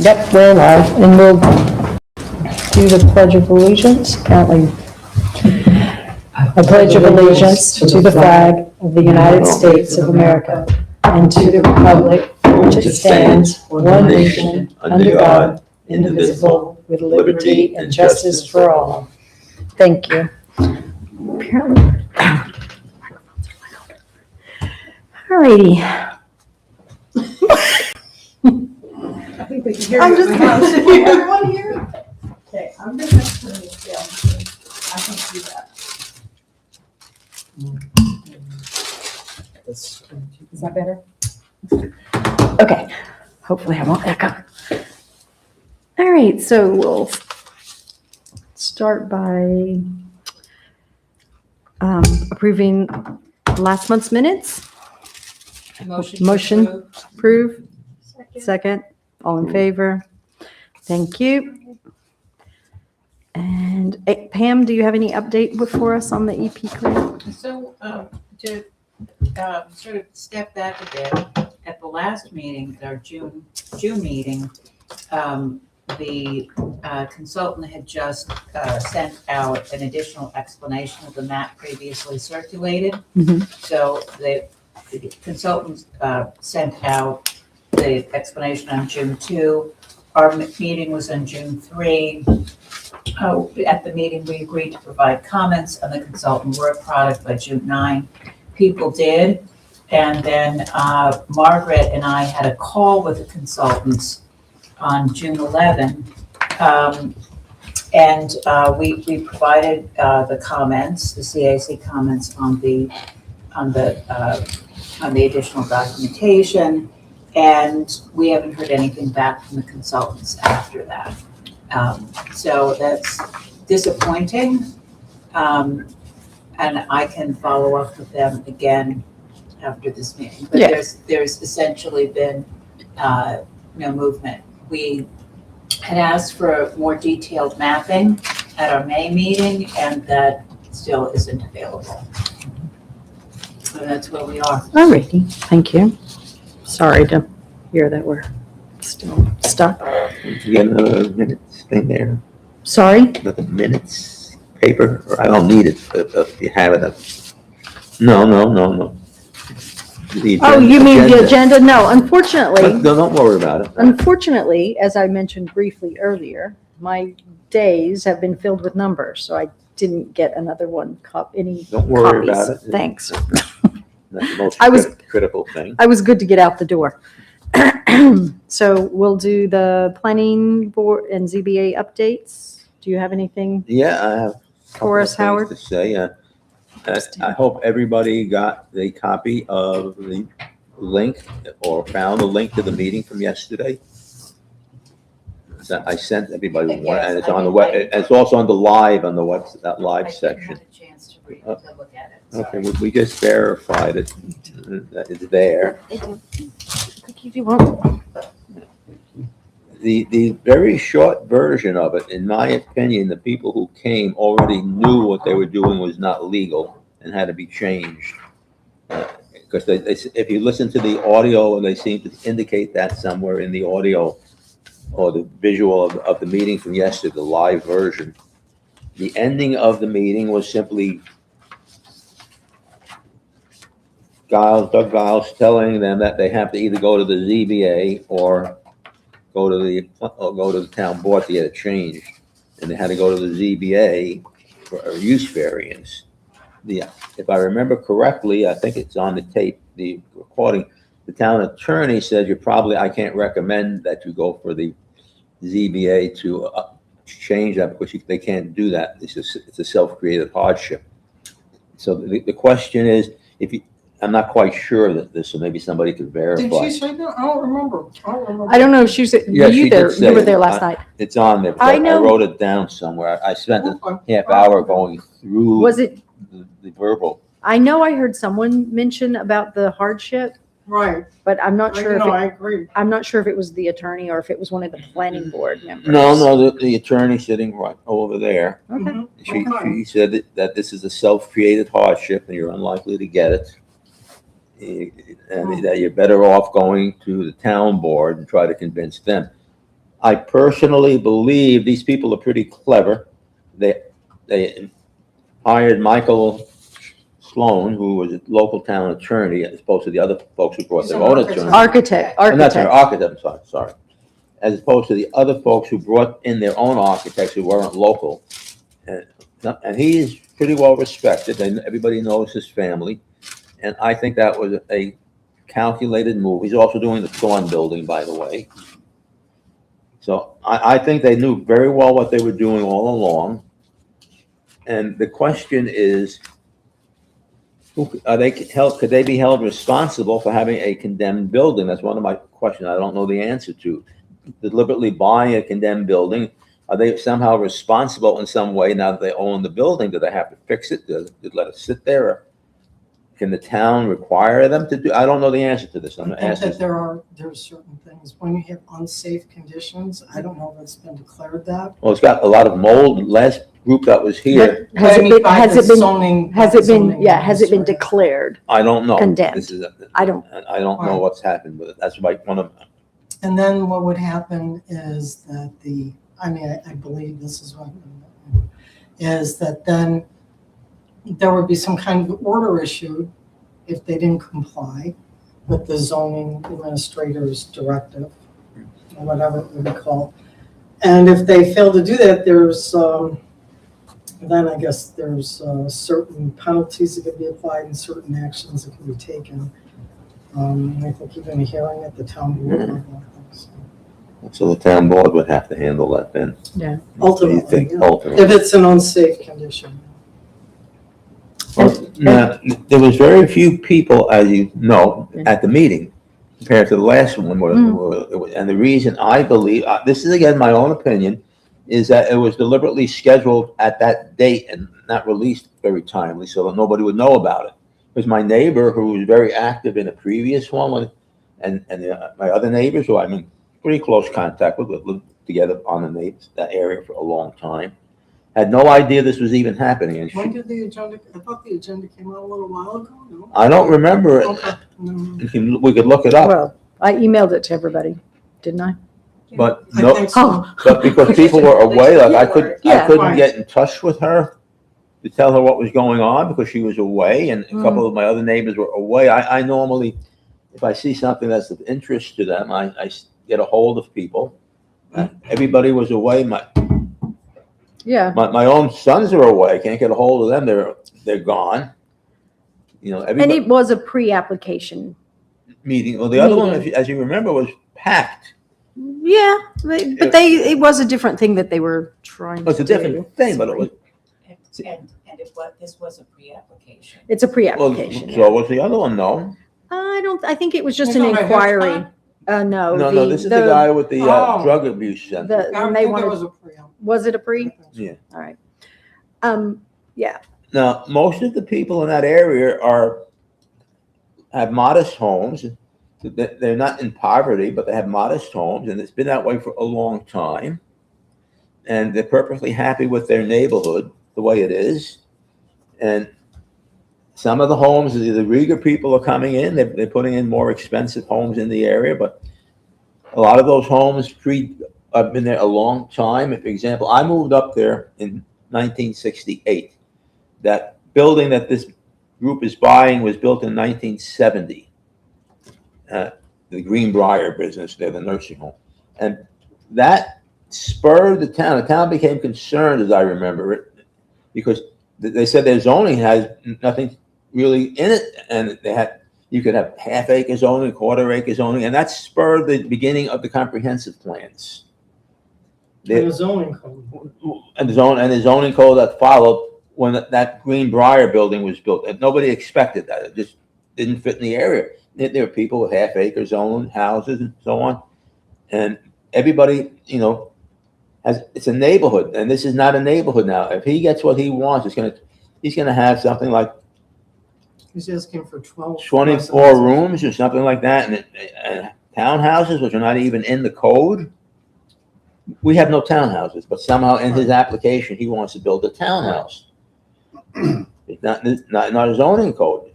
Yep, we're live, and we'll do the Pledge of Allegiance. Apparently, I pledge of allegiance to the flag of the United States of America and to the republic for which it stands, one nation, under God, indivisible, with liberty and justice for all. Thank you. Apparently. All righty. I think we can hear I'm you. just Can everyone hear? Okay, I'm just going to turn this down. I can see that. Is that better? Okay, hopefully I won't echo. All right, so we'll start by approving last month's minutes. Motion to approve. Second. All in favor? Thank you. And Pam, do you have any update before us on the EP grant? So, to sort of step back a bit, at the last meeting, our June meeting, the consultant had just sent out an additional explanation of the map previously circulated. Mhm. So the consultant sent out the explanation on June 2. Our meeting was on June 3. At the meeting, we agreed to provide comments on the consultant work product by June 9. People did. And then Margaret and I had a call with the consultants on June 11. And we provided the comments, the CAC comments on the additional documentation. And we haven't heard anything back from the consultants after that. So that's disappointing. And I can follow up with them again after this meeting. But Yeah. there's essentially been no movement. We had asked for more detailed mapping at our May meeting, and that still isn't available. So that's where we are. All righty, thank you. Sorry to hear that we're still stuck. You get another minutes thing there, Sorry? another minutes paper, or I don't need it, but if you have it. No. The Oh, you mean the agenda. agenda? No, unfortunately, No, don't worry about it. unfortunately, as I mentioned briefly earlier, my days have been filled with numbers, so I didn't get another one, any Don't worry copies. about it. Thanks. That's the most I was- critical thing. I was good to get out the door. So we'll do the planning board and ZBA updates. Do you have anything? Yeah, I have. a couple For of us, things Howard? To say, I hope everybody got the copy of the link or found the link to the meeting from yesterday. I sent everybody one, and it's on the web, it's also on the live, on the web, that live section. I didn't have a chance to look at it. Sorry. Okay, we just verified it, that it's there. The very short version of it, in my opinion, the people who came already knew what they were doing was not legal and had to be changed. Because if you listen to the audio, and they seem to indicate that somewhere in the audio or the visual of the meeting from yesterday, the live version, the ending of the meeting was simply Doug Giles telling them that they have to either go to the ZBA or go to the town board to get it changed. And they had to go to the ZBA for a use variance. If I remember correctly, I think it's on the tape, the recording, the town attorney said I can't recommend that you go for the ZBA to change that because they can't do that. It's a self-created hardship. So the question is, I'm not quite sure that this, so maybe somebody could verify. Did she say that? I don't remember. I don't know if she said, Yeah, were you she there? did You say were it. there last night. It's on there. I I know. wrote it down somewhere. I spent a Okay. half hour going through Was it, the verbal. I know I heard someone mention about the hardship, Right. but I'm not sure if No, it, I agree. I'm not sure if it was the attorney or if it was one of the planning board members. No, the attorney sitting right over there. Okay. Mhm. She Okay. said that this is a self-created hardship and you're unlikely to get it. And that you're better off going to the town board and try to convince them. I personally believe these people are pretty clever. They hired Michael Sloan, who was a local town attorney, as opposed to the other folks who brought He's their an own architect. attorney. Architect, And that's an architect. architect, I'm sorry, as opposed to the other folks who brought in their own architects who weren't local. And he is pretty well respected, and everybody knows his family. And I think that was a calculated move. He's also doing the Thorn building, by the way. So I think they knew very well what they were doing all along. And the question is, could they be held responsible for having a condemned building? That's one of my questions I don't know the answer to. Deliberately buying a condemned building, are they somehow responsible in some way now that they own the building? Do they have to fix it? Do they let it sit there? Or can the town require them to do? I don't know the answer to this. I'm I think asking. that there are certain things, when you have unsafe conditions, I don't know if it's been declared that. Well, it's got a lot of mold. Last group that was here, Has it been, has it been, Zoning. has it been, yeah, has it been administrator. declared? I don't know. Condemned. This is I don't. I don't know what's happened with it. That's like one of. And then what would happen is that I believe this is what, is that then there would be some kind of order issued if they didn't comply with the zoning administrator's directive, or whatever it would be called. And if they fail to do that, then I guess there's certain penalties that can be applied and certain actions that can be taken. I think even a hearing at the town board level, I think so. So the town board would have to handle that then. Yeah. Ultimately, You think, yeah. ultimately. If it's an unsafe condition. Well, now, there was very few people, as you know, at the meeting compared to the last one. And the reason I believe, this is again my own opinion, is that it was deliberately scheduled at that date and not released very timely so that nobody would know about it. Because my neighbor, who was very active in a previous one, and my other neighbors, who I'm in pretty close contact with, lived together on that area for a long time, had no idea this was even happening. And When did the agenda, I thought the agenda came out a little while ago, no? I don't remember it. Okay. No. We could look it up, Well, I emailed it to everybody, didn't I? but I no, think so. Oh, but because people were away, like I Yeah. couldn't Right. get in touch with her to tell her what was going on because she was away, and a couple of my other neighbors were away. I normally, if I see something that's of interest to them, I get a hold of people. Everybody was away. yeah. My own sons are away. I can't get a hold of them. They're gone. You know, And everybody it was a pre-application. meeting. Well, the other one, Meeting. as you remember, was packed. Yeah, but it was a different thing that they were trying It was to a do. different thing, but it was. And this was a pre-application. It's a Well, pre-application. so was the other one, no? I think it was just You're an talking about inquiry. Hitchcock? No, This is the guy with the Oh. drug abuse center. I when they think there wanted, was a pre-op. was it a pre? Yeah. All right. Yeah, Now, most of the people in that area have modest homes. They're not in poverty, but they have modest homes, and it's been that way for a long time. And they're perfectly happy with their neighborhood the way it is. And some of the homes, the Rieger people are coming in. They're putting in more expensive homes in the area, but a lot of those homes have been there a long time. For example, I moved up there in 1968. That building that this group is buying was built in 1970. The Greenbrier business there, the nursing home. And that spurred the town. The town became concerned, as I remember it, because they said their zoning has nothing really in it. And you could have half-acre zoning, quarter-acre zoning, and that spurred the beginning of the comprehensive plans. And the zoning code. And the zoning code that followed when that Greenbrier building was built. And nobody expected that. It just didn't fit in the area. There are people with half-acre zone houses and so on. And everybody, it's a neighborhood. And this is not a neighborhood now. If he gets what he wants, he's gonna have something like He's asking for 24 residents. rooms or something like that. And townhouses, which are not even in the code. We have no townhouses, but somehow in his application, he wants to build a townhouse. It's not a zoning code.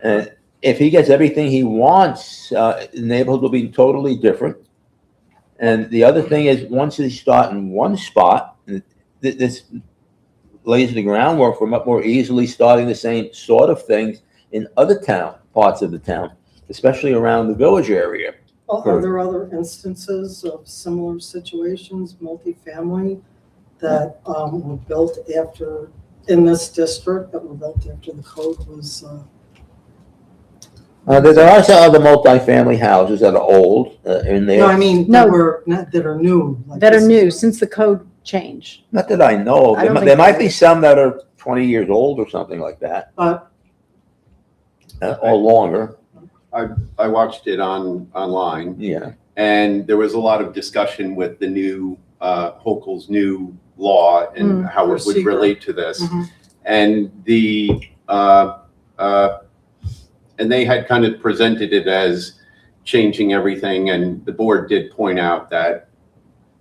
And if he gets everything he wants, the neighborhood will be totally different. And the other thing is, once they start in one spot, this lays the groundwork for much more easily starting the same sort of things in other parts of the town, especially around the village area. Well, are there other instances of similar situations, multifamily, that were built after, in this district, that were built after the code was? There are some other multifamily houses that are old in there. No, I mean, No. that are new. like That are this is- new since the code changed. Not that I know of. I don't think There might there be is. some that are 20 years old or something like that, But, or longer, I watched it online, yeah. and there was a lot of discussion with the new, Hochul's new law and how For it would seeker. relate to this. Mhm. And and they had kind of presented it as changing everything, and the board did point out that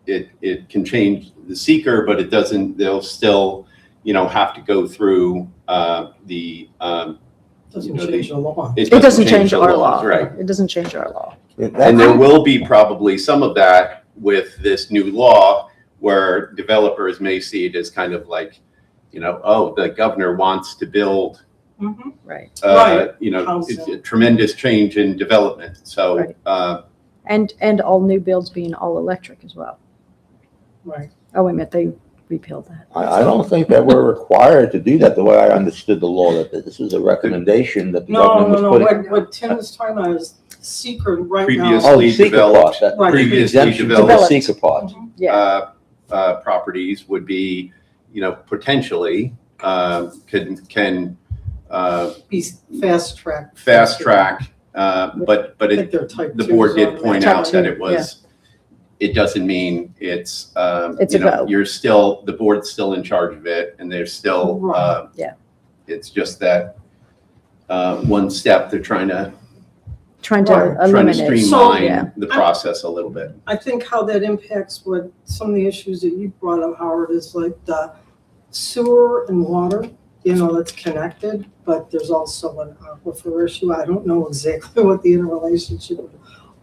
it can change the seeker, but it doesn't, they'll still, have to go through the, doesn't You know, change the law. It doesn't change the our laws, law. right? It doesn't change our law. And there will be probably some of that with this new law where developers may see it as kind of like, oh, the governor wants to build, Mhm. Right. Right. it's a tremendous change in development. So, Right. And all new builds being all electric as well. Right. Oh, wait a minute, they repealed that. I don't think that we're required to do that, the way I understood the law, that this was a recommendation that the No, government no, was no, putting. what Tim is talking about is seeker right now. Previous- Oh, Previously seeker part, developed- that Right. previously exemption to the developed, seeker part. Yeah. properties would be, potentially, can Be fast track. fast track, but I it, think they're type the twos board on did that. point Type out that two, it was, it doesn't mean it's, It's a go. you're still, the board's still in charge of it, and there's still, Right. Yeah. It's just that, one step they're trying to Trying to Right. eliminate. yeah. streamline the process a little bit. I think how that impacts what some of the issues that you brought up, Howard, is like the sewer and water, that's connected, but there's also an aquifer issue. I don't know exactly what the interrelationship of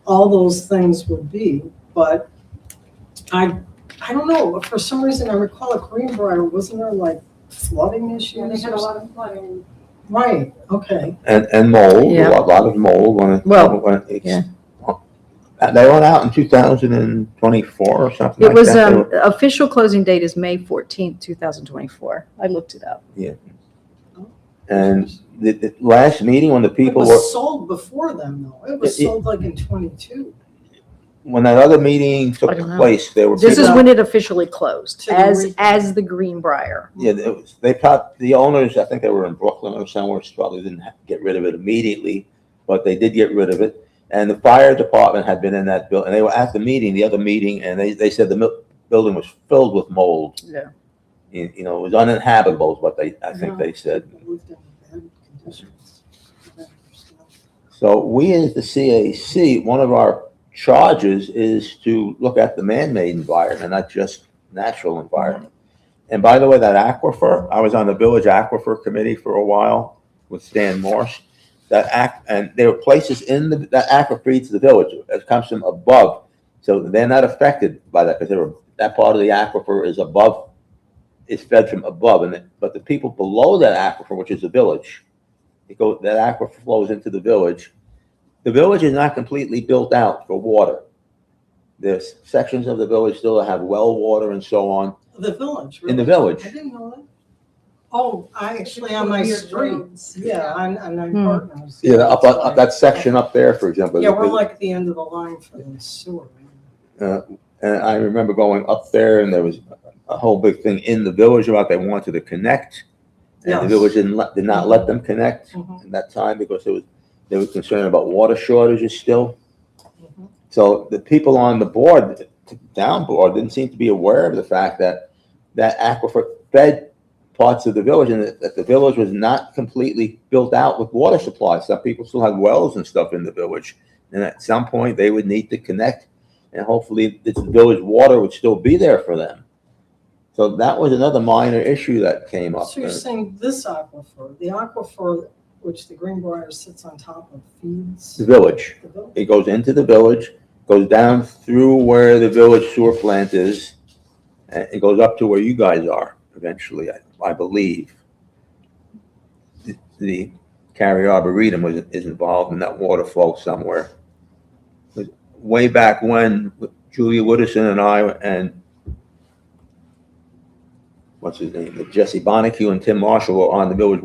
all those things would be, but I don't know. For some reason, I recall at Greenbrier, wasn't there like flooding issues? Yeah, they had or a lot of flooding. Right, okay. And mold, Yeah. a lot of mold when it, yeah. They went out in 2024 or something It like was, that. They were- official closing date is May 14th, 2024. I looked it up. And the last meeting when the It people were, was sold before then, though. It was It- sold like in 22. when that other meeting took I don't know. place, they were. This is people- when it officially closed, To the as region. the Greenbrier. Yeah, they thought, the owners, I think they were in Brooklyn or somewhere, probably didn't get rid of it immediately, but they did get rid of it. And the fire department had been in that building, and they were at the meeting, the other meeting, and they said the building was filled with mold. Yeah. It was uninhabitable, is what I think they said. People lived in bad conditions. So we as the CAC, one of our charges is to look at the man-made environment, not just natural environment. And by the way, that aquifer, I was on the village aquifer committee for a while with Stan Morse. And there were places in that aquifer feeds the village. It comes from above. So they're not affected by that because that part of the aquifer is above, it's fed from above. But the people below that aquifer, which is the village, that aquifer flows into the village. The village is not completely built out for water. There's sections of the village still have well water and so on. The village, In the really? village. I didn't know that. Oh, I actually on my Weird street. roads. Yeah, on my Hmm. partner's. Yeah, up that section up there, for example. Yeah, we're like at the end of the line for the sewer. And I remember going up there and there was a whole big thing in the village about they wanted to connect. And the Yes. village did not let them connect Mhm. at that time because they were concerned about water shortages still. Mhm. So the people on the board, the town board, didn't seem to be aware of the fact that aquifer fed parts of the village and that the village was not completely built out with water supplies. Some people still had wells and stuff in the village. And at some point they would need to connect and hopefully the village water would still be there for them. So that was another minor issue that came up. So you're saying this aquifer, the aquifer which the Greenbrier sits on top of feeds The village. the village? It goes into the village, goes down through where the village sewer plant is, and it goes up to where you guys are eventually, I believe. The Cary Arboretum is involved in that water flow somewhere. But way back when, Julia Woodison and I and what's his name, Jesse Bonacue and Tim Marshall were on the village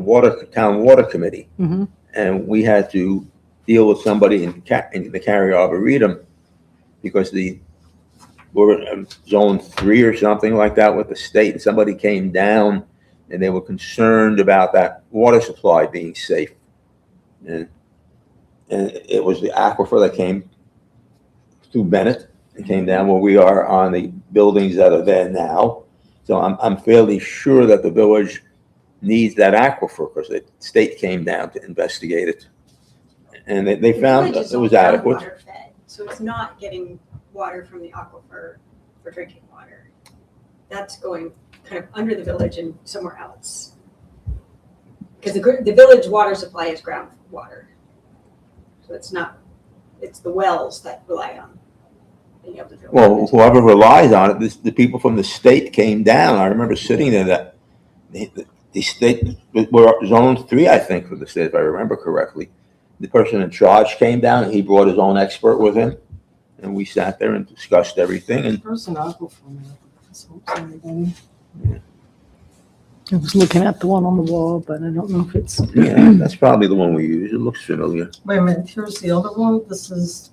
town water committee. Mhm. And we had to deal with somebody in the Cary Arboretum because we're in zone 3 or something like that with the state, and somebody came down and they were concerned about that water supply being safe. And it was the aquifer that came through Bennett. It came down where we are on the buildings that are there now. So I'm fairly sure that the village needs that aquifer because the state came down to investigate it. And they found that it was adequate. Groundwater fed, so it's not getting water from the aquifer for drinking water. That's going kind of under the village and somewhere else. Because the village water supply is groundwater. So it's not, it's the wells that rely on being able to drill. Well, whoever relies on it, the people from the state came down. I remember sitting there that the state, we're zone 3, I think, for the state, if I remember correctly. The person in charge came down and he brought his own expert with him. And we sat there and discussed everything. And There's an aquifer map. Anybody? I was looking at the one on the wall, but I don't know if it's. yeah, that's probably the one we use. It looks familiar. Wait a minute, here's the other one. This is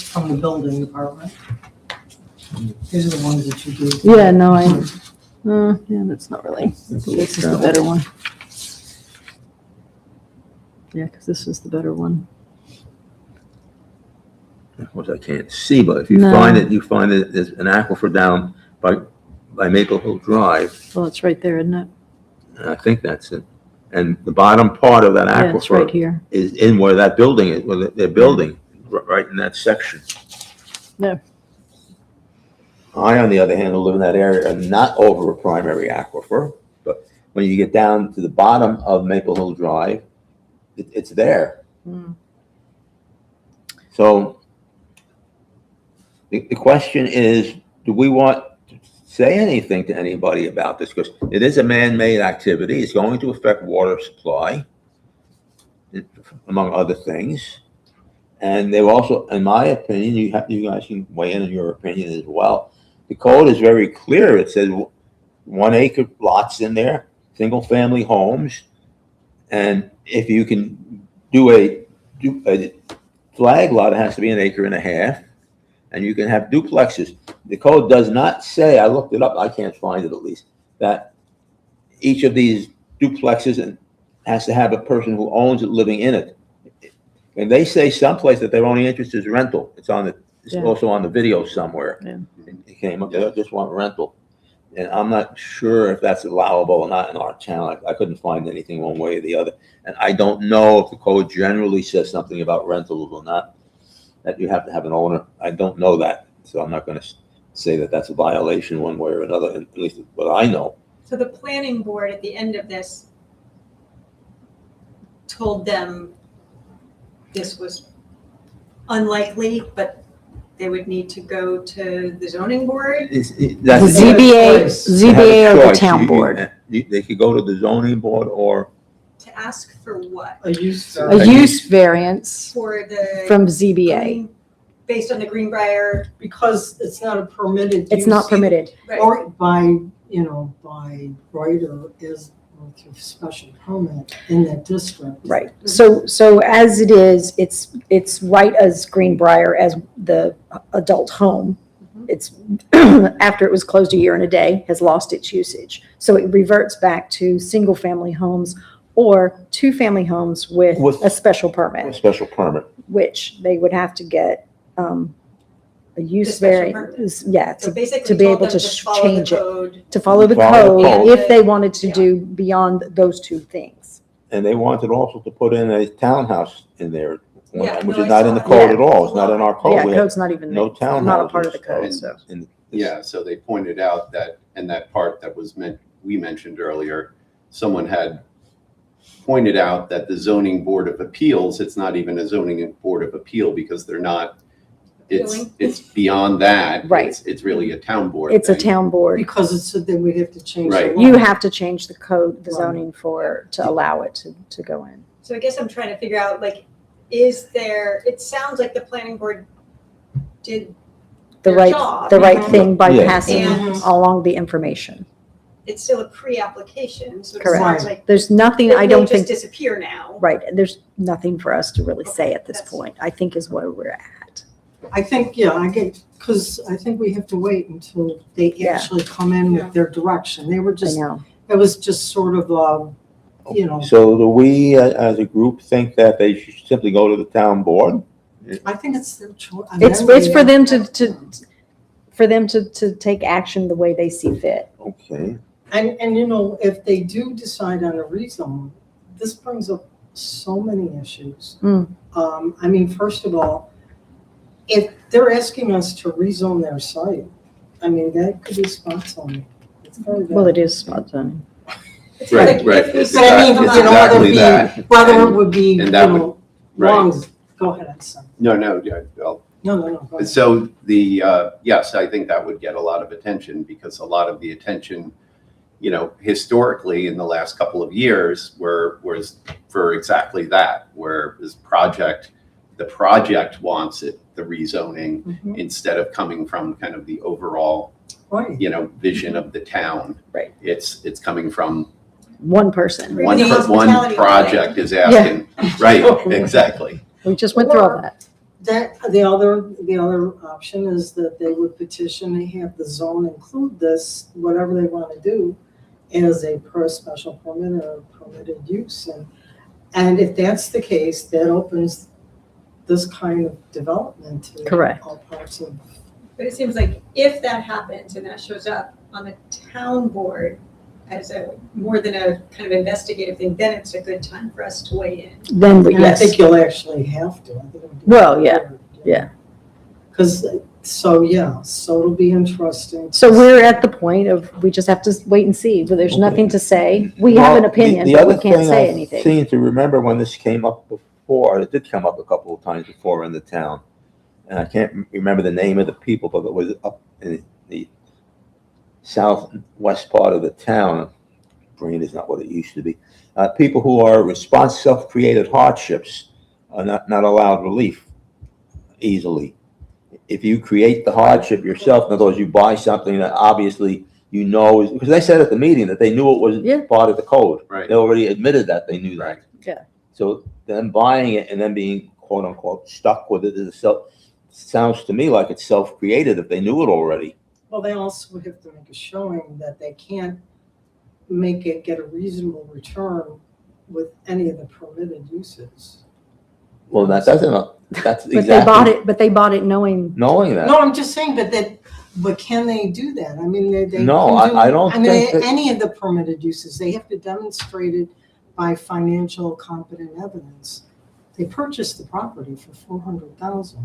from the building department. These are the ones that you do. Yeah, no, yeah, that's not really. This is the better one. Yeah, because this is the better one. Of course, I can't see, but if you No. find it, there's an aquifer down by Maple Hill Drive. Well, it's right there, isn't it? And I think that's it. And the bottom part of that Yeah, it's right aquifer here. is in where that building is, where they're building, right in that section. Yeah. I, on the other hand, who live in that area, are not over a primary aquifer, but when you get down to the bottom of Maple Hill Drive, it's there. Mm. So the question is, do we want to say anything to anybody about this? Because it is a man-made activity. It's going to affect water supply, among other things. And they've also, in my opinion, you guys can weigh in on your opinion as well. The code is very clear. It says 1 acre lots in there, single-family homes. And if you can do a flag lot, it has to be 1.5 acres, and you can have duplexes. The code does not say, I looked it up, I can't find it at least, that each of these duplexes has to have a person who owns it living in it. And they say someplace that their only interest is rental. It's Yeah. also on the video somewhere. Yeah. It came up, they just want rental. And I'm not sure if that's allowable or not in our town. I couldn't find anything one way or the other. And I don't know if the code generally says something about rentals or not, that you have to have an owner. I don't know that. So I'm not going to say that that's a violation one way or another, at least what I know. So the planning board at the end of this told them this was unlikely, but they would need to go to the zoning board. The That's ZBA they have a or the choice. town board. They could go to the zoning board or To ask for what? A use. A use variance For the. from ZBA. green- Based on the Greenbrier. Because it's not a permitted. It's not use, permitted. Right. Or by right or is or through special permit in that district. Right. So as it is, it's right as Greenbrier as the adult home. It's after it was closed a year and a day, has lost its usage. So it reverts back to single-family homes or two-family homes with With- a special a permit, special permit. which they would have to get a use special variance, yeah, So to basically be told able them to follow the change it. code. to follow the Follow the code code. if they wanted to Yeah. do beyond those two things. And they wanted also to put in a townhouse in there, Yeah, which no, is I not saw in the that. code Yeah. at all. It's not in our code. Yeah, We have code's not even, no not a part of the townhouses, code, so. Yeah, so they pointed out that, in that part that was we mentioned earlier, someone had pointed out that the zoning board of appeals, it's not even a zoning board of appeal because they're not Feeling? it's beyond that. Right. It's really a town board It's a thing. town board. Because it's, then we'd have to change the Right. law. You have to change the code, the Right. zoning to allow it to go in. So I guess I'm trying to figure out, like, is there, it sounds like the planning board did The their right, job. the right thing by Yeah. passing And along the information. it's still a pre-application, so it Correct. sounds like There's nothing, it I may don't just think, disappear now. right, there's nothing for us to really say at this That's- point, I think is where we're at. I think, yeah, because I think we have to wait until they Yeah. actually come in with their direction. They were I just, know. it was just sort of, you know, So do we, as a group, think that they should simply go to the town board? I think it's their choice. It's for them to take action the way they see fit. Okay. And you know, if they do decide on a rezone, this brings up so many issues. Hmm. I mean, first of all, if they're asking us to rezone their site, I mean, that could be spot zoning. It's very bad. Well, it is spot zoning. It's Right, like right. if we It's But I mean, exactly- you know, whether it exactly be, that. whether it And- would be, you and that would- know, right. long, go ahead, I'm sorry. No, yeah, well, No, go ahead. so yes, I think that would get a lot of attention because a lot of the attention, historically in the last couple of years was for exactly that, where the project wants it, the rezoning, Mhm. instead of coming from kind of the overall, Right. vision of the town. Right. It's coming from One person. Maybe one, the one hospitality project is asking, right, exactly. We just went through all that. The other option is that they would petition to have the zone include this, whatever they want to do, as a special permit or permitted use. And if that's the case, that opens this kind of development to Correct. all parts of. But it seems like if that happens and that shows up on the town board as more than a kind of investigative thing, then it's a good time for us to weigh in. Then, And I yes, think you'll actually have to. I think it'll be Well, yeah, hard, yeah. Because, so it'll be interesting. So we're at the point of, we just have to wait and see, but there's Okay. nothing to say. We have an Well, opinion, the but we other can't thing say I anything. seem to remember when this came up before, it did come up a couple of times before in the town. And I can't remember the name of the people, but it was up in the southwest part of the town. Brain is not what it used to be. People who are self-created hardships are not allowed relief easily. If you create the hardship yourself, in other words, you buy something that obviously you know is, because they said at the meeting that they knew it was Yeah. part of the code. Right. They already admitted that they knew that. Right. Yeah. So them buying it and then being quote unquote stuck with it sounds to me like it's self-created if they knew it already. Well, they also would have to make a showing that they can't get a reasonable return with any of the permitted uses. Well, that's exactly. But they bought it knowing, Knowing that. No, I'm just saying, but can they do that? I mean, they. No, can do- I don't I mean, think that- any of the permitted uses, they have to demonstrate it by financial competent evidence. They purchased the property for $400,000.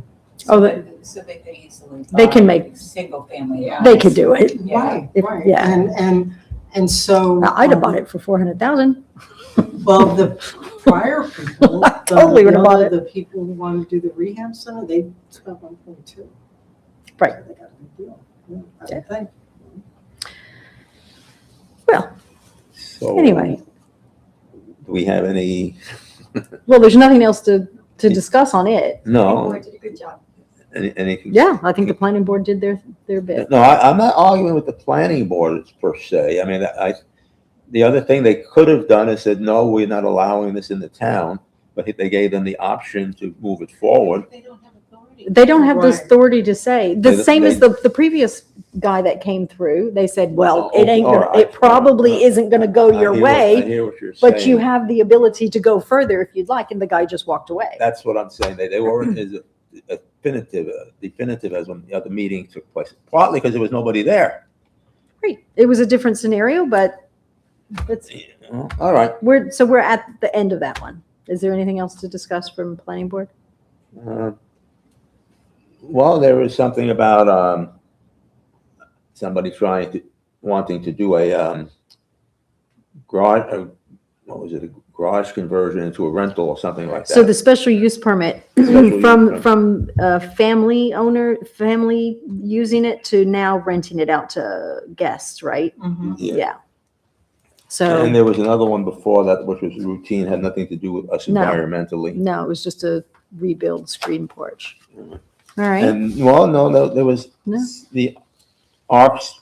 oh, they- So they could easily. They can buy make- Single family. Yeah. they could do it. Yeah. Right, If- right. yeah. And so. I'd have bought it for 400,000. Well, the prior people. I totally would have bought it. The people who wanted to do the rehab center, they spent 1.2. Right. So they got a good deal. Yeah, I Yeah. would think. Well, So, anyway, do we have any? well, there's nothing else to discuss on it. The No. board did a good job. Any? Yeah, I think the planning board did their bit. No, I'm not arguing with the planning board per se. I mean, the other thing they could have done is said, no, we're not allowing this in the town, but they gave them the option to move it forward. They don't have authority. They don't have the Right. authority to say, the They- same as they- the previous guy that came through, they said, well, Oh, it ain't all gonna, right. it probably isn't gonna go I your hear what- I way, hear what you're but you saying. have the ability to go further if you'd like, and the guy just walked away. That's what I'm saying. They weren't as definitive as when the other meeting took place, partly because there was nobody there. Great, it was a different scenario, but it's, All right. we're at the end of that one. Is there anything else to discuss from planning board? Well, there was something about somebody wanting to do a garage, what was it, a garage conversion into a rental or something like that. So the special use permit use permit. from family using it to now renting it out to guests, right? Mhm. Yeah. Yeah. So, And there was another one before that, which was routine, had nothing to do with us No. environmentally. no, it was just a rebuild screen porch. All right. And, well, no, there was No. the ARPS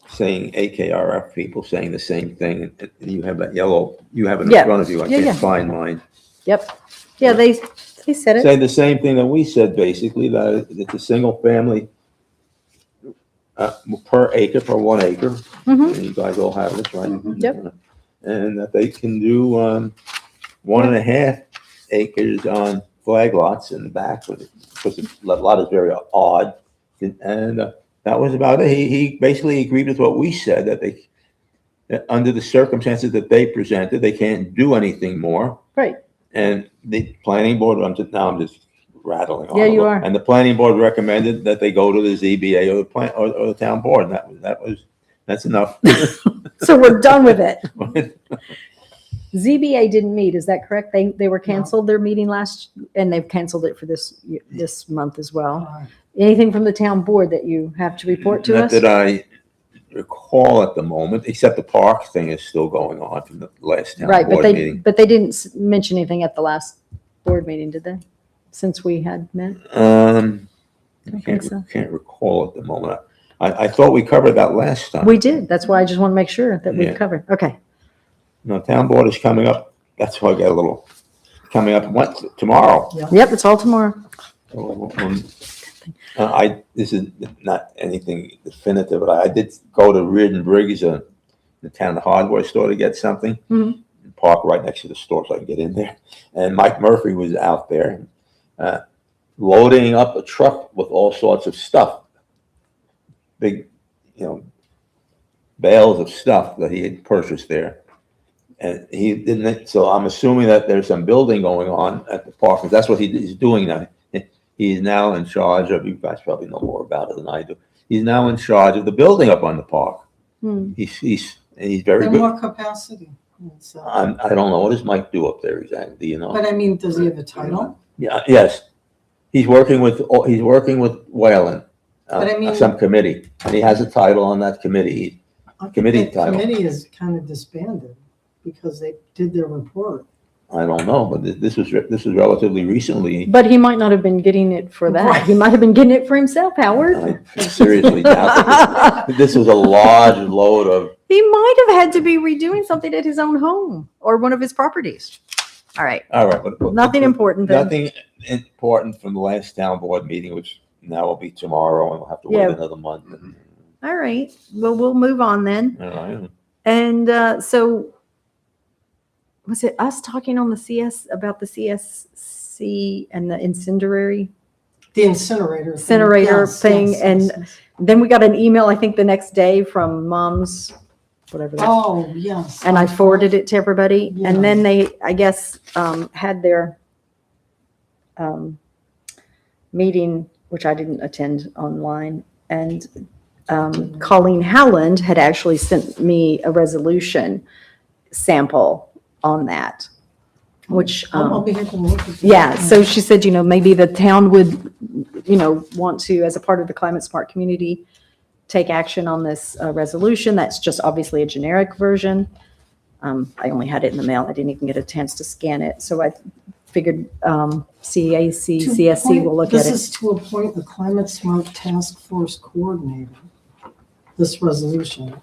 saying, AKRF people saying the same thing. And you have that yellow, you have it in Yeah. front of you. I Yeah, can't yeah. find mine. Yep. Yeah, they said it. Say the same thing that we said, basically, that it's a single family per acre, per 1 acre. Mhm. And you guys all have this, right? Yep. And that they can do 1.5 acres on flag lots in the back, because the lot is very odd. And that was about it. He basically agreed with what we said, that under the circumstances that they presented, they can't do anything more. Right. And the planning board, I'm just rattling on. Yeah, a you little. are. And the planning board recommended that they go to the ZBA or the town board, and that's enough. So we're done with it. ZBA didn't meet, is that correct? They were canceled their meeting and they've canceled it for this month as well. Right. Anything from the town board that you have to report to Not us? that I recall at the moment, except the park thing is still going on from the last town Right, board meeting. but they didn't mention anything at the last board meeting, did they? Since we had met? I don't think so. can't recall at the moment. I thought we covered that last time. We did. That's why I just want to make sure that we've Yeah. covered. Okay. No, town board is coming up. That's why I got a little, coming up tomorrow. Yep, it's all tomorrow. This is not anything definitive, but I did go to Reardon Briggs, the town hardware store, to get something. Mhm. Park right next to the store so I can get in there. And Mike Murphy was out there loading up a truck with all sorts of stuff. Big, bales of stuff that he had purchased there. And he didn't, so I'm assuming that there's some building going on at the park, because that's what he's doing now. He's now in charge of, you guys probably know more about it than I do. He's now in charge of the building up on the park. Hmm. He's very And good. what capacity? It's, I don't know, what does Mike do up there exactly, do you know? But I mean, does he have a title? Yeah, yes. He's working with Whalen, But I mean- some committee, and he has a title on that committee. Committee The title. committee is kind of disbanded because they did their report. I don't know, but this was relatively recently. But he might not have been getting it for that. Right. He might have been getting it for himself, Howard. I seriously doubt that. This was a large load of, He might have had to be redoing something at his own home or one of his properties. All right. all right. but- Nothing important then. Nothing important from the last town board meeting, which now will be tomorrow, and we'll have to Yeah. wait another month. All right. Well, we'll move on then. All right. And so was it us talking on the about the CSC and the incendiary? The incinerator. Incinerator Yes, thing, yes, and- yes, yes. Then we got an email, I think the next day from Mom's, whatever that. Oh, yes. And I forwarded it to everybody. Yeah. And then they, I guess, had their meeting, which I didn't attend online. And Colleen Howland had actually sent me a resolution sample on that, which, I'll be happy to look at that. yeah, so she said, maybe the town would, want to, as a part of the climate smart community, take action on this resolution. That's just obviously a generic version. I only had it in the mail. I didn't even get a chance to scan it. So I figured CAC, To CSC appoint- will look at This it. is to appoint the climate smart task force coordinator, this resolution.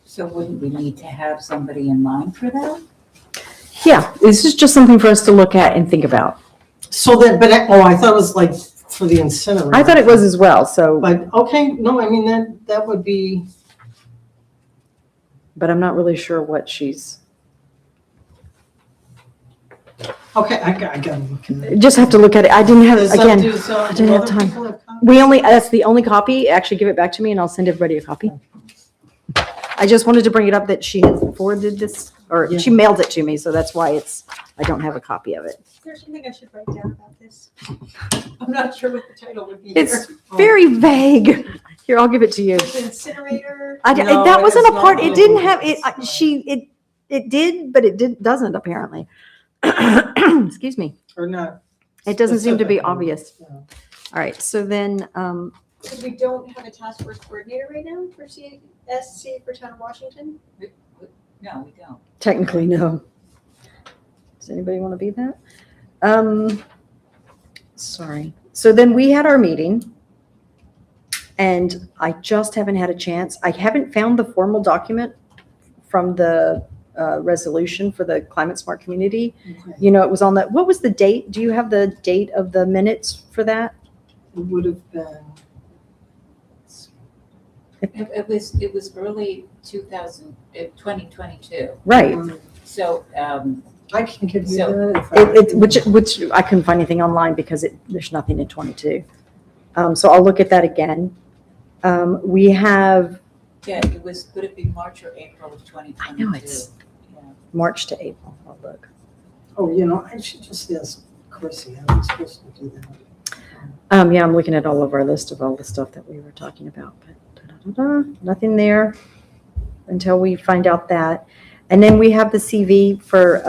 So wouldn't we need to have somebody in mind for that? Yeah, this is just something for us to look at and think about. So that, I thought it was like for the incinerator. I thought it was as well, so, But, okay, no, I mean, that would be, but I'm not really sure what she's, okay, I gotta look at it. just have to look at it. I didn't have, Is that- again, does, I didn't have other time. people have comments? that's the only copy. Actually, give it back to me and I'll send everybody a copy. I just wanted to bring it up that she had forwarded this, or Yeah. she mailed it to me, so that's why I don't have a copy of it. Is there something I should write down about this? I'm not sure what the title would be It's here. Oh. very vague. Here, I'll give it to you. The incinerator, No, that it wasn't a has part, not it didn't been have, it, released. it did, but doesn't apparently. Excuse me. Or not. It doesn't seem to be specifically, obvious. yeah. All right, so then, Because we don't have a task force coordinator right now for CSC for Town of Washington. No, we don't. technically, no. Does anybody want to be that? Sorry. So then we had our meeting, and I just haven't had a chance. I haven't found the formal document from the resolution for the climate smart community. Okay. You know, it was on the, what was the date? Do you have the date of the minutes for that? It would have been, It was early 2022. Right. So, I can give you So- that. if I- Which I couldn't find anything online because there's nothing in 22. So I'll look at that again. We have yeah, could it be March or April of 2022? I know it's Yeah. March to April. I'll look. Oh, I should just ask Chrissy, I was supposed to do that. Yeah, I'm looking at all of our list of all the stuff that we were talking about, but nothing there until we find out that. And then we have the CV for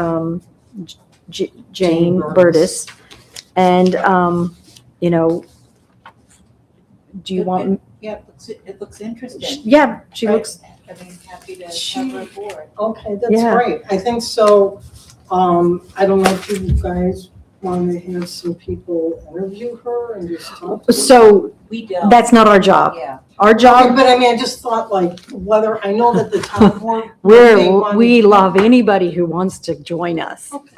Jane Jane Burtis. And, do you want, Yeah, it looks interesting. yeah, she Right. looks, I mean, happy to She- have her aboard. Okay, that's Yeah. great. I think so. I don't know if you guys want to have some people interview her and just talk to her. so We don't. that's not our job. Yeah. Our Okay, job, but I mean, I just thought like whether, I know that the town board. they wanted- we love anybody who wants to join us. Okay,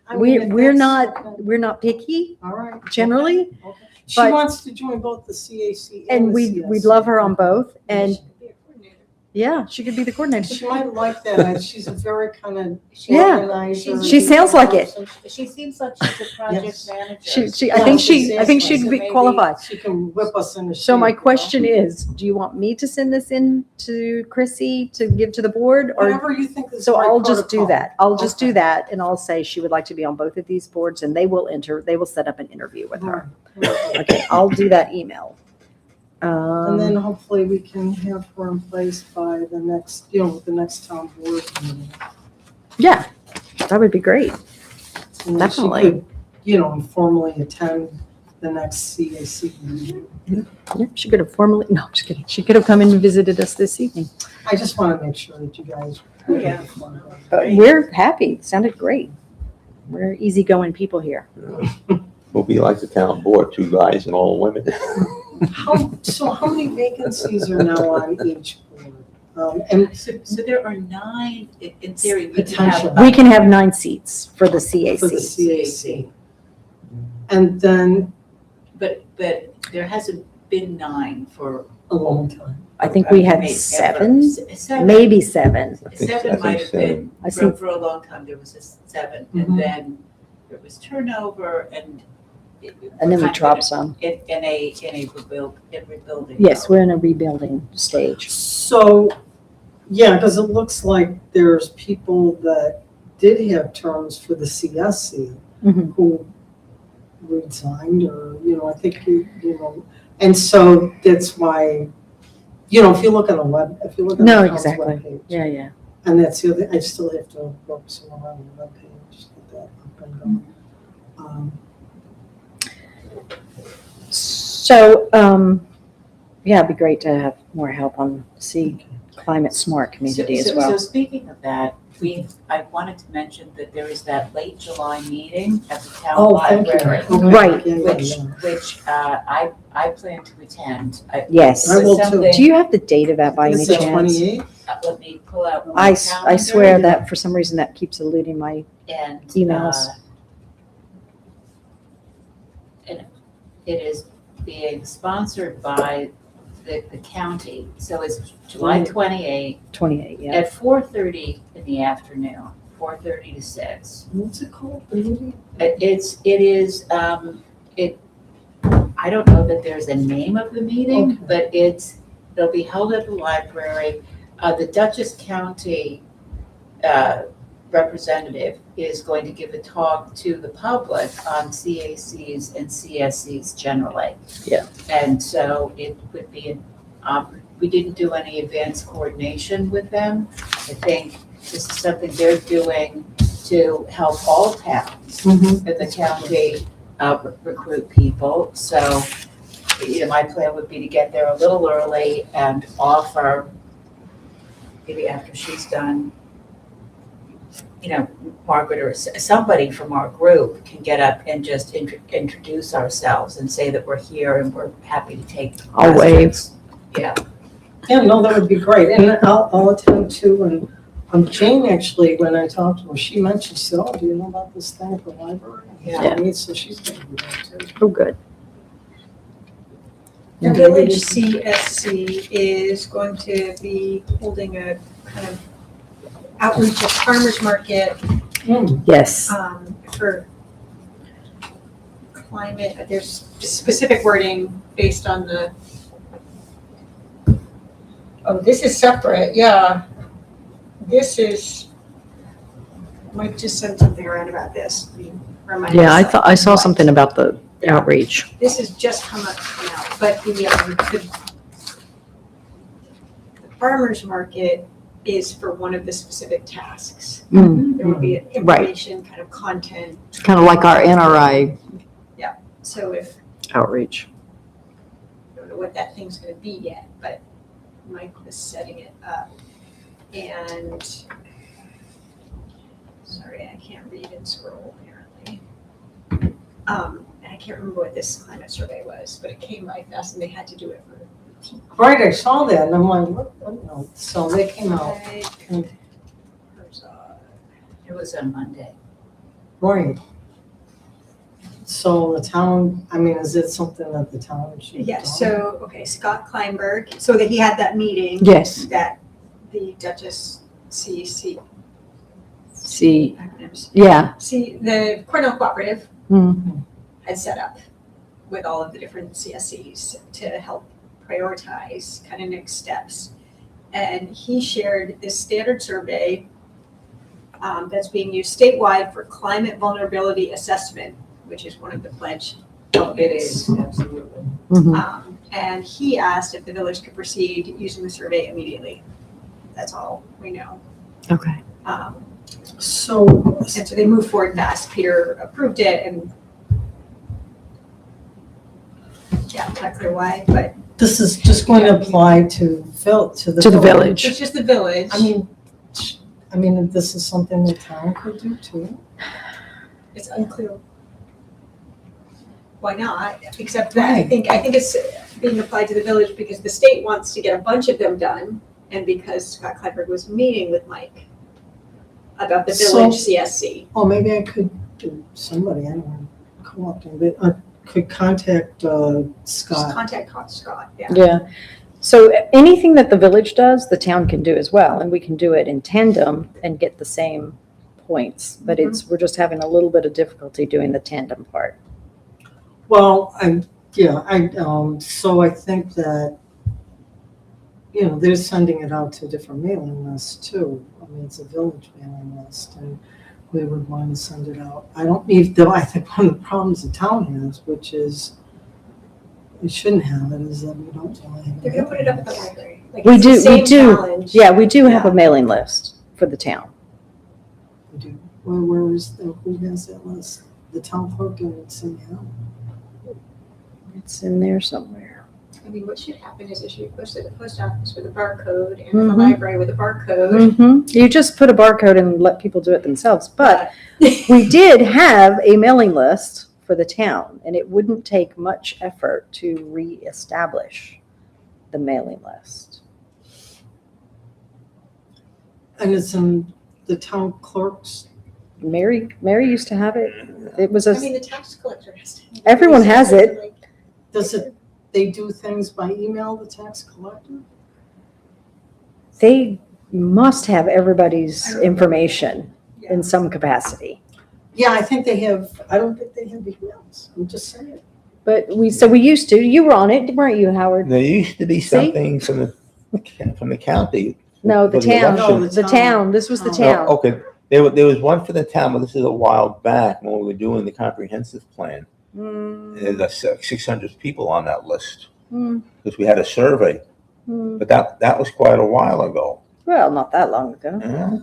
I mean, if We're that's- we're not picky All right. generally, Okay. She but- wants to join both the CAC and the we'd CSC. love her on both. And She could be a coordinator. yeah, she could be the coordinator. She might like that. She's a very kind of Yeah. organizer. She sounds like it. She seems like she's a project Yes. manager. I think she'd So be maybe- qualified. She can whip us into shape. So my you know? question is, do you want me to send this in to Chrissy to give to the board, or? Whatever you think is. So the right I'll just do protocol. that. I'll just do Okay. that, and I'll say she would like to be on both of these boards, and they will set up an interview with her. Right. Okay, I'll do that email. And then hopefully we can have her in place by the next, the next town board meeting. Yeah, that would be great. And then she Definitely. could, informally attend the next CAC meeting. Yeah, she could have formally, no, just kidding. She could have come in and visited us this evening. I just want to make sure that you guys. Yeah. But we're happy. Sounded great. We're easygoing people here. We'll be like the town board, 2 guys and all women. So how many vacancies are now on each board? And So there are 9, in theory, we can Potential. have. We can have 9 seats for the for the CAC. CAC. And then But there hasn't been 9 for. a long time. I think we had maybe 7, ever. 7. maybe 7. I think- I 7 think might have 7. been, I for think- for a long time, there was a 7, Mhm. and then there was turnover, and. And then we kind of dropped some. In a rebuilding. Yes, mode. we're in a rebuilding stage. So, yeah, because it looks like there's people that did have terms for the CSC Mhm. who resigned or, I think, and so that's why, if you look on the web, if you look on No, the town's exactly. webpage. Yeah, yeah. And that's the other, I still have to work some around the webpage, just get that up and going. So, yeah, it'd be great to have more help on climate smart community as So well. speaking of that, I wanted to mention that there is that late July meeting at the town Oh, thank you. library. Okay. Right. Yeah, yeah, Which, yeah. which I plan to attend. Yes. I will too. Something- Do you have the date of that by any It's the chance? 28th? Let me pull out my I calendar. swear that for some reason that keeps eluding my, And, emails. and it is being sponsored by the county. So it's July 28th 28, yeah. at 4:30 in the afternoon, 4:30 to 6. What's it called? The movie? It is, I don't know that there's a name of the meeting, Okay. but they'll be held at the library. The Dutchess County representative is going to give a talk to the public on CACs and CSCs generally. Yeah. And so it would be an We didn't do any advanced coordination with them. I think this is something they're doing to help all towns in the county recruit people. So, my plan would be to get there a little early and offer, maybe after she's done, Margaret or somebody from our group can get up and just introduce ourselves and say that we're here and we're happy to take I'll wave. questions. Yeah. Yeah, no, that would be great, and I'll attend too, and Jane actually, when I talked to her, she mentioned, she said, oh, do you know about this thing at the library? Yeah. So she's gonna be there too. Oh, good. The Village CSC is going to be holding a kind of outreach at farmers market Yes. for climate. There's specific wording based on the. Oh, this is separate, yeah. This is, Mike just sent something around about this. Remind Yeah, us I saw what. something about the outreach. This has just come out, but the farmer's market is for one of the specific tasks. Mm, There will be an Right. information, kind of content. It's kind of like our NRI So if, outreach. I don't know what that thing's gonna be yet, but Mike was setting it up. And, sorry, I can't read and scroll apparently. And I can't remember what this climate survey was, but it came by fast and they had to do it for. Right, I saw that, and I'm like, what, no, so they came out, and- It was on Monday. right. So the town, I mean, is it something that the town should? Yes, do? so, okay, Scott Kleinberg, so that he had that meeting Yes. that the Duchess CC, See, acronyms, yeah. the Cornell Cooperative Mm. had set up with all of the different CSCs to help prioritize kind of next steps. And he shared this standard survey that's being used statewide for climate vulnerability assessment, which is one of the pledge It elements. is, absolutely. Mhm. And he asked if the village could proceed using the survey immediately. That's all we know. Okay. So, And so they moved forward fast. Peter approved it and yeah, not clear why, but this is just going to apply to the. To the village. it's just the village. I mean, this is something the town could do too. It's unclear. Why not? Except that I Right. think it's being applied to the village because the state wants to get a bunch of them done. And because Scott Kleinberg was meeting with Mike about the So- village CSC. Oh, maybe I could do somebody, I don't know, co-opting, but I could contact Just Scott. contact Scott, yeah. Yeah. So anything that the village does, the town can do as well, and we can do it in tandem and get the same points. But we're just having a little bit of difficulty doing the tandem part. Well, so I think that, they're sending it out to different mailing lists too. I mean, it's a village mailing list, and we would want to send it out. I think one of the problems the town has, which is, we shouldn't have it, is that we don't really have. They're gonna put it up at the library. Like, We it's the do- we same do. challenge. Yeah, we do have Yeah. a mailing list for the town. We do. Where is, who has that list? The town clerk and City Hall? It's in there somewhere. I mean, what should happen is it should be posted at the post office with a barcode and at the Mhm. library with a barcode. You just put a barcode and let people do it themselves. But we did have a mailing list for the town, and it wouldn't take much effort to reestablish the mailing list. And it's in the town clerk's. Mary used to have it. It was I mean, the tax collector has to. Everyone has it. They do things by email, the tax collector? They must have everybody's I don't know. information Yeah. in some capacity. Yeah, I think they have, I don't think they have emails, I'm just saying. But we used to. You were on it, weren't you, Howard? There used to be See? something from the county. No, the for the town. election. No, The town. This was the Oh. town. Okay, there was one for the town, but this is a while back when we were doing the comprehensive plan. Mm, There's 600 people on that list mm. because we had a survey. But that was quite a while ago. Well, not that long ago. Yeah.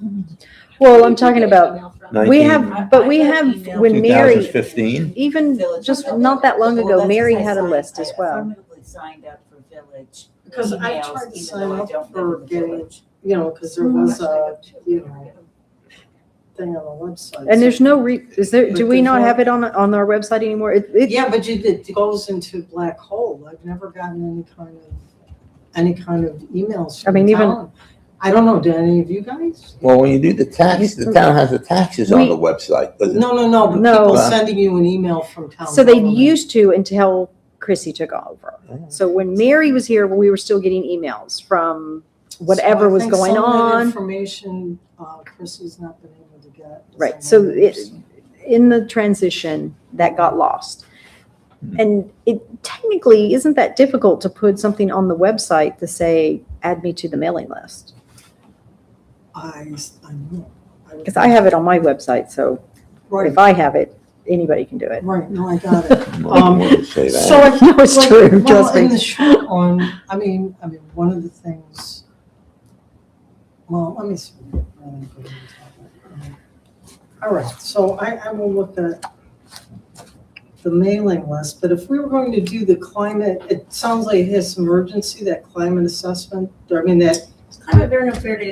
Well, I'm talking about, we 19 have, but we have, when Mary, 2015. even Village just Village. not that long Well, ago, that's Mary because had a I list signed- as I well. affirmatively signed up for Village Because I emails, tried to even sign though I up don't for live in the getting, village. you know, because there was a, you know, thing on the website. And there's so- no is there, do But we there's not no- have it on our website anymore? Yeah, but it goes into black hole. I've never gotten any kind of emails I mean, from even- town. I don't know, do any of you guys? Well, when you do the tax, the town has the taxes on the website. doesn't it? No, but No. people sending you an email from town. So they government. used to until Chrissy took over. Oh. So when Mary was here, we were still getting emails from whatever So I was think going some of that on. information, Chrissy's not been able to get. Right, so in the transition, that got lost. And it technically isn't that difficult to put something on the website to say, add me to the mailing list. I know. Because I have it on my website, so Right, if I have it, anybody can do it. right, no, I got it. I wouldn't say that. So I No, it's like, true, well, trust in me. the short run, I mean, one of the things, well, let me see. All right, so I will look at the mailing list, but if we were going to do the climate, it sounds like it has some urgency, that climate assessment, I mean, that Climate vulnerability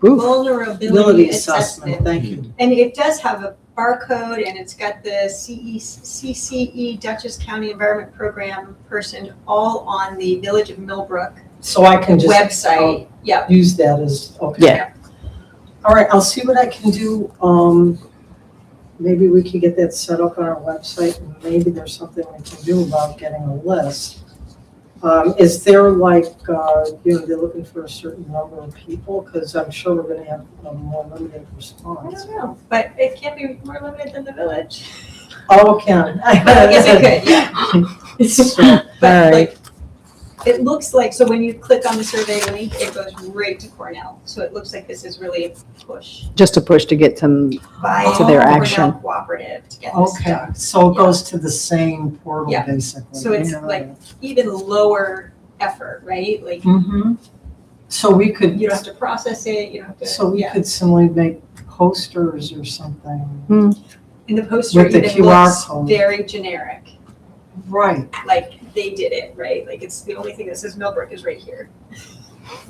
Oof. ability vulnerability assessment, assessment. thank you. And it does have a barcode and it's got the CCE Dutchess County Environment Program person all on the Village of Millbrook So I can just website. Yeah, use that as, okay. Yeah. All right, I'll see what I can do. Maybe we could get that set up on our website, and maybe there's something we can do about getting a list. Is there like, they're looking for a certain number of people? Because I'm sure we're gonna have a more limited I response. don't know, but it can't be more limited than the village. Oh, can. But I guess it could, yeah. So, But All like, it looks like, so when you click on the survey link, it goes right to Cornell. So it looks like this is really a push Just a push to get some, by To their Cornell action. Cooperative to get this Okay, done. so it goes to the same portal, Yeah. basically. So it's like even lower effort, right? Like Mm-hmm. So we could, you don't have to process it, you don't have to. so we yeah. could simply make posters or something. And the poster with the even QR looks code. very generic, Right, like they did it, right? Like it's the only thing that says Millbrook is right here.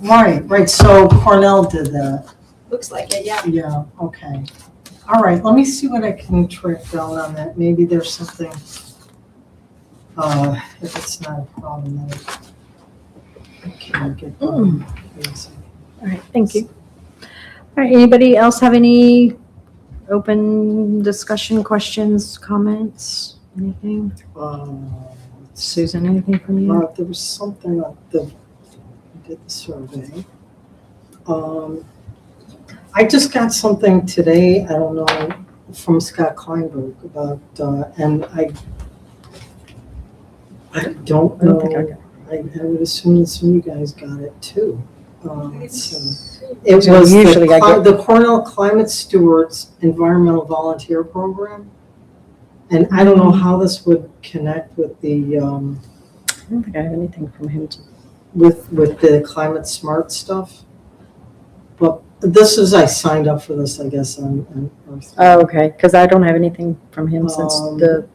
right, so Cornell did that. Looks like it, yeah. Yeah, okay. All right, let me see what I can track down on that. Maybe there's something, if it's not a problem, then I can get done. all right, thank you. All right, anybody else have any open discussion, questions, comments, anything? Susan, anything from you? There was something on I did the survey. I just got something today, I don't know, from Scott Kleinberg about, and I don't I don't think I know, got I would assume that some of you guys got it too. It Well, was usually I get- the Cornell Climate Stewards Environmental Volunteer Program. And I don't know how this would connect with the, I don't think I have anything from him. with the climate smart stuff. But this is, I signed up for this, I guess, on Earth. Oh, okay, because I don't have anything from him since the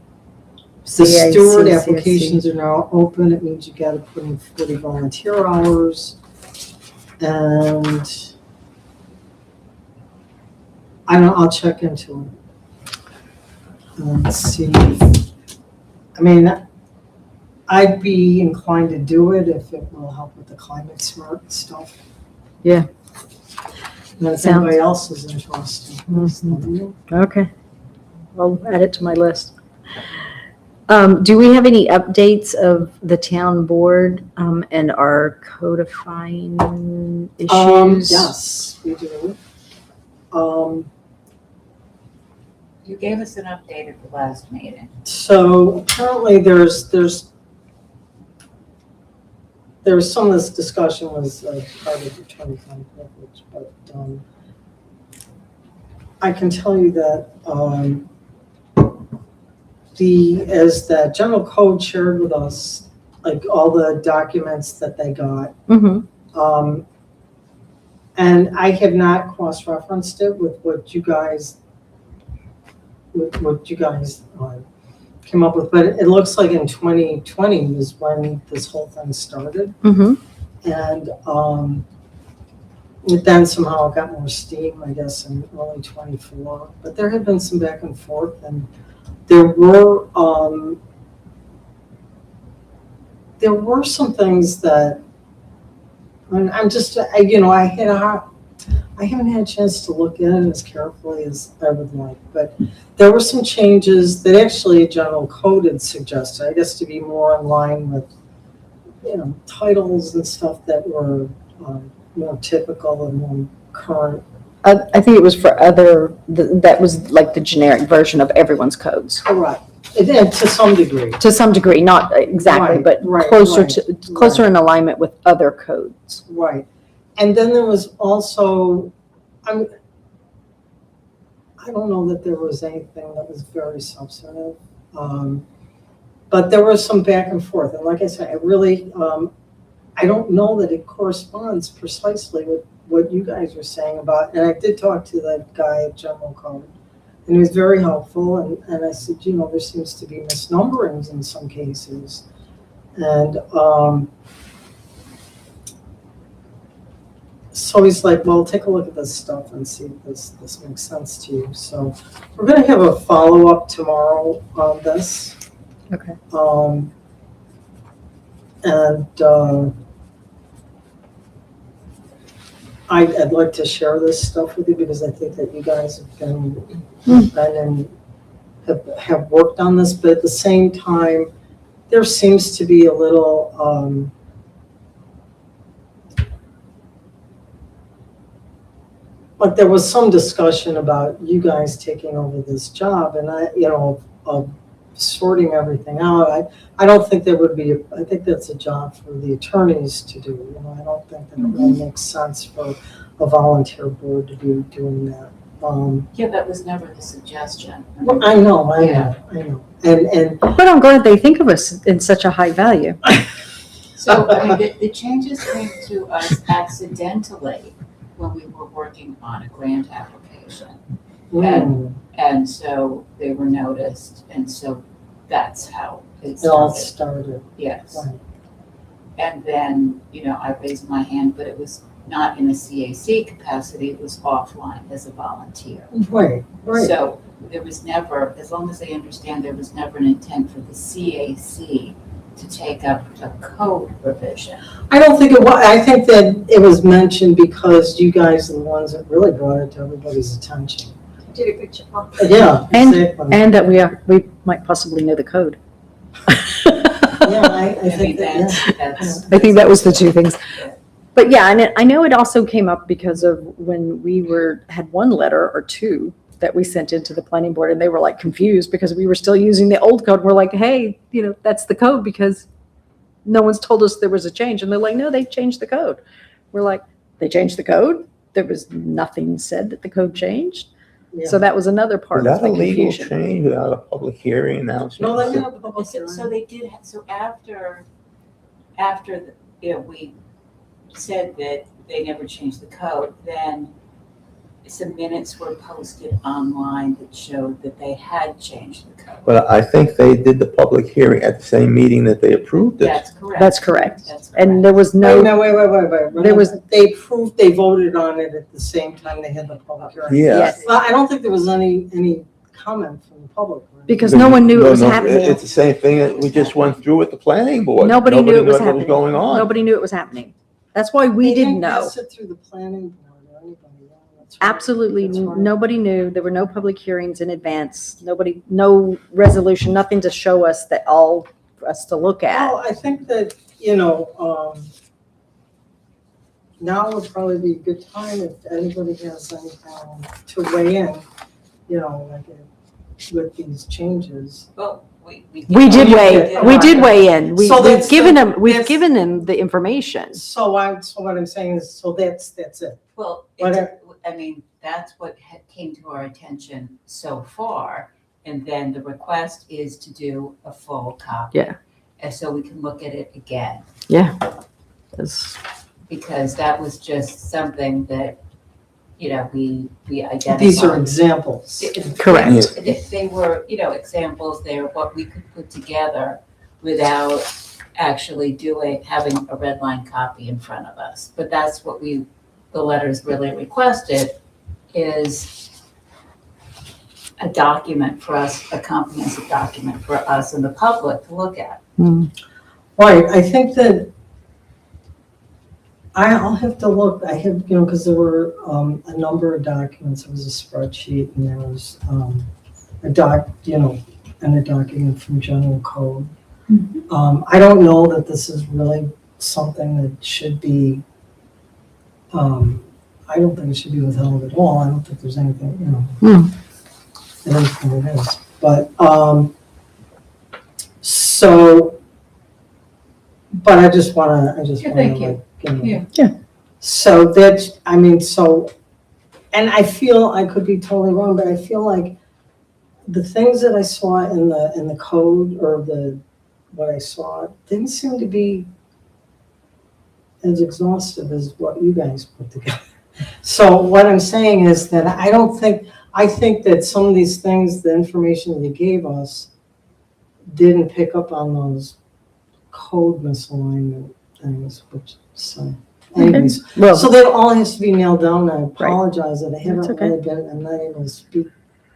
The CAC, steward CSC. applications are now open. It means you gotta put in 40 volunteer hours. And I don't know, I'll check into it. Let's see. I mean, I'd be inclined to do it if it will help with the climate smart stuff. Yeah. And if Sounds- anybody else is interested. Mhm. Okay, I'll add it to my list. Do we have any updates of the town board and our codifying issues? Yes, we do. You gave us an update at the last meeting. So apparently there's some of this discussion was part of the attorney-client privilege, but I can tell you that as the general code shared with us, like all the documents that they got. Mm-hmm. And I have not cross-referenced it with what you guys, came up with, but it looks like in 2020 is when this whole thing started. Mm-hmm. And it then somehow got more steam, I guess, in early 24. But there had been some back and forth, and there were some things that, I'm just, I haven't had a chance to look at it as carefully as I would like, but there were some changes that actually general code had suggested, I guess, to be more in line with, titles and stuff that were more typical and more current. I think it was for that was like the generic version of everyone's codes. Correct. And to some degree. To some degree, not exactly, Right, but right, closer in alignment with other codes. Right. And then there was also, I don't know that there was anything that was very substantive, but there was some back and forth. And like I said, I don't know that it corresponds precisely with what you guys were saying about, and I did talk to the guy at General Code, and he was very helpful, and I said, there seems to be misnumberings in some cases. And so he's like, well, take a look at this stuff and see if this makes sense to you. So we're going to have a follow-up tomorrow on this. Okay. I'd like to share this stuff with you because I think that you guys have been and have worked on this, but at the same time, there seems to be a little like there was some discussion about you guys taking over this job, and of sorting everything out. I don't think there would be, I think that's a job for the attorneys to do. I don't think that it really makes sense for a volunteer board to be doing that. Yeah, that was never the suggestion. Well, I know. And But I'm glad they think of us in such a high value. So, the changes came to us accidentally when we were working on a grant application. And so they were noticed, and so that's how it it all started. started. Yes. Right. And then, I raised my hand, but it was not in a CAC capacity, it was offline as a volunteer. Right. So there was never, as long as I understand, there was never an intent for the CAC to take up a code revision. I don't think it was. I think that it was mentioned because you guys are the ones that really brought it to everybody's attention. Did a good job. Yeah, And- exactly. And that we might possibly know the code. Yeah, I I mean, think that, that's. I think that was the two things. But yeah, and I know it also came up because of when we had one letter or two that we sent into the planning board, and they were like confused because we were still using the old code. We're like, hey, that's the code because no one's told us there was a change. And they're like, no, they changed the code. We're like, they changed the code? There was nothing said that the code changed. Yeah. So that was another part Was of that the a legal confusion. change without a public hearing announcement? No, they had a public So hearing. they did, so after, we said that they never changed the code, then some minutes were posted online that showed that they had changed the code. But I think they did the public hearing at the same meeting that they approved it. That's correct. That's correct. That's correct. And there was Wait, no, no, wait. There was- They voted on it at the same time they had the public hearing. Yeah. yes, Well, I don't think there was any comment from the public. because no one knew it was No, happening. It's the same thing that we just went through with the planning board. Nobody knew it was what happening. going on. Nobody knew it was happening. That's why we They didn't know. pass it through the planning board or anybody. Yeah, that's right. Absolutely, That's right. nobody knew. There were no public hearings in advance. No resolution, nothing to show us that all for us to look at. Well, I think that, now would probably be a good time if anybody has anything to weigh in, with these changes. Well, We did you weigh, did. we did weigh in. So that's We've that's- given them the information. So what I'm saying is, so that's it. Well, that's what came to our attention so far. And then the request is to do a full copy. Yeah. and so we can look at it again. That's- Because that was just something that, we identified. These are examples. Correct. They were, examples there, what we could put together without actually having a red line copy in front of us. But that's what the letters really requested, is a document for us, a comprehensive document for us and the public to look at. Right, I think that I'll have to look, I have, because there were a number of documents. There was a spreadsheet and there was a document from general code. I don't know that this is really something that should be, I don't think it should be withheld at all. I don't think there's anything, it is what it is. But, but I just wanna Thank you. like, so that's, and I feel, I could be totally wrong, but I feel like the things that I saw in the code, or what I saw, didn't seem to be as exhaustive as what you guys put together. So what I'm saying is that I think that some of these things, the information that they gave us, didn't pick up on those code misalignment things, which, so. Anyways, Well, so that all has to be nailed down. I apologize that I haven't That's okay. really been, I'm not able to speak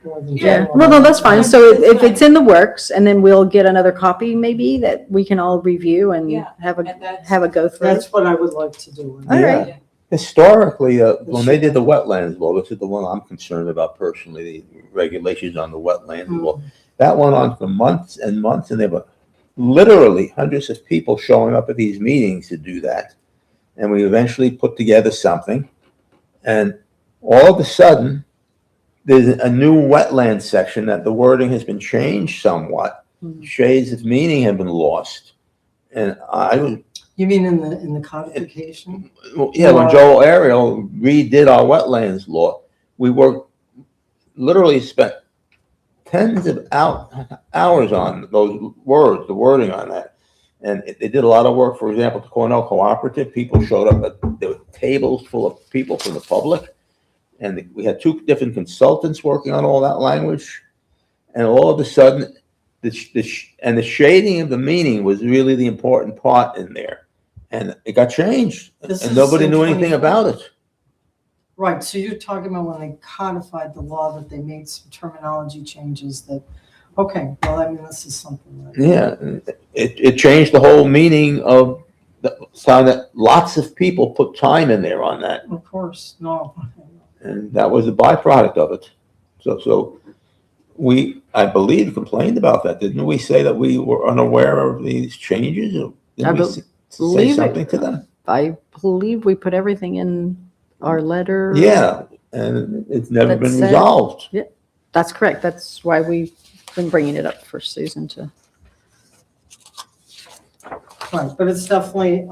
more than. yeah, general. well, no, that's fine. So if it's in the works, and then we'll get another copy maybe that we can all review and Yeah, have And that's, a go through. That's what I would like to do. All right. Yeah. Historically, when they did the wetlands law, this is the one I'm concerned about personally, the regulations on the wetlands law. That went on for months and months, and there were literally hundreds of people showing up at these meetings to do that. And we eventually put together something, and all of a sudden, there's a new wetland section that the wording has been changed somewhat. Shades of meaning have been lost. And You mean in the codification? yeah, when Joel Ariel redid our wetlands law, we literally spent tens of hours on those words, the wording on that. And they did a lot of work. For example, the Cornell Cooperative, people showed up, there were tables full of people from the public. And we had two different consultants working on all that language. And all of a sudden, the shading of the meaning was really the important part in there. And it got changed, and nobody knew anything about it. Right, so you're talking about when they codified the law, that they made some terminology changes that, okay, well, this is something that. Yeah, it changed the whole meaning of found that lots of people put time in there on that. Of course, no. And that was a byproduct of it. So I believe, complained about that. Didn't we say that we were unaware of these changes? Or didn't we say something to them? I believe we put everything in our letter. Yeah, and it's never That been said- resolved. That's correct. That's why we've been bringing it up for Susan to. Right, but it's definitely,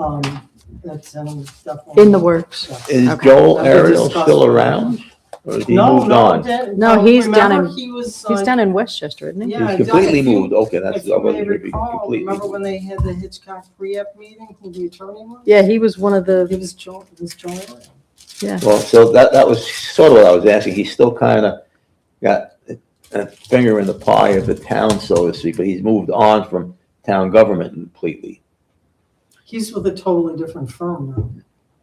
that's definitely. In the works. Is Okay. Joel That'll be Ariel discussed. still around? Or has he moved on? No, he's down remember in- he was, He's down in Westchester, isn't he? Yeah, He's completely if you- moved. Okay, that's, If you I may wasn't sure if he recall, completely remember when moved. they had the Hitchcock pre-app meeting, who the attorney was? Yeah, he was one of It the, was Joe Ariel. yeah. Well, so that was sort of what I was asking. He's still kind of got a finger in the pie of the town, so to speak, but he's moved on from town government completely. He's with a totally different firm now.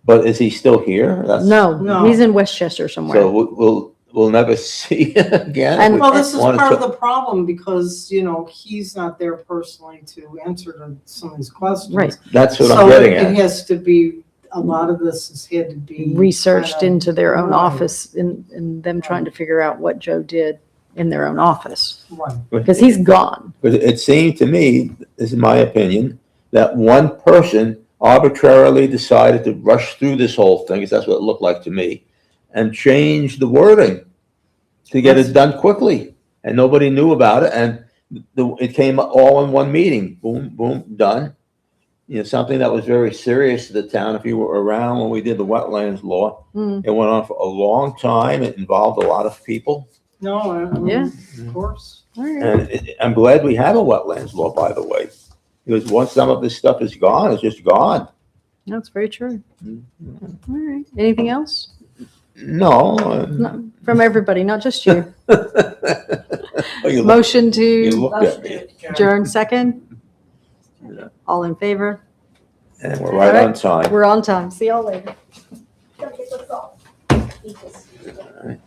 But is he still here? No, No. he's in Westchester somewhere. So we'll never see him again? And- Well, this is Wanted part of to- the problem because, he's not there personally to answer to some of these questions. Right. That's what I'm So getting it at. has to be, a lot of this has had to be. Researched kinda- into their own Right. office in them trying to figure out what Joe did in their own office. Right. Because he's gone. But it seemed to me, this is my opinion, that one person arbitrarily decided to rush through this whole thing, because that's what it looked like to me, and change the wording to get it done quickly. And nobody knew about it, and it came all in one meeting. Boom, boom, done. Something that was very serious to the town. If you were around when we did the wetlands law, Mm. it went on for a long time. It involved a lot of people. No, Yeah. of course. All right. And I'm glad we have a wetlands law, by the way. Because once some of this stuff is gone, it's just gone. That's very true. All right. Anything else? No. No, from everybody, not just you. Oh, you look- Motion You to looked at me, adjourn second. Yeah. All in favor? and we're right on time. We're on time. See y'all later. Okay, let's go. All right.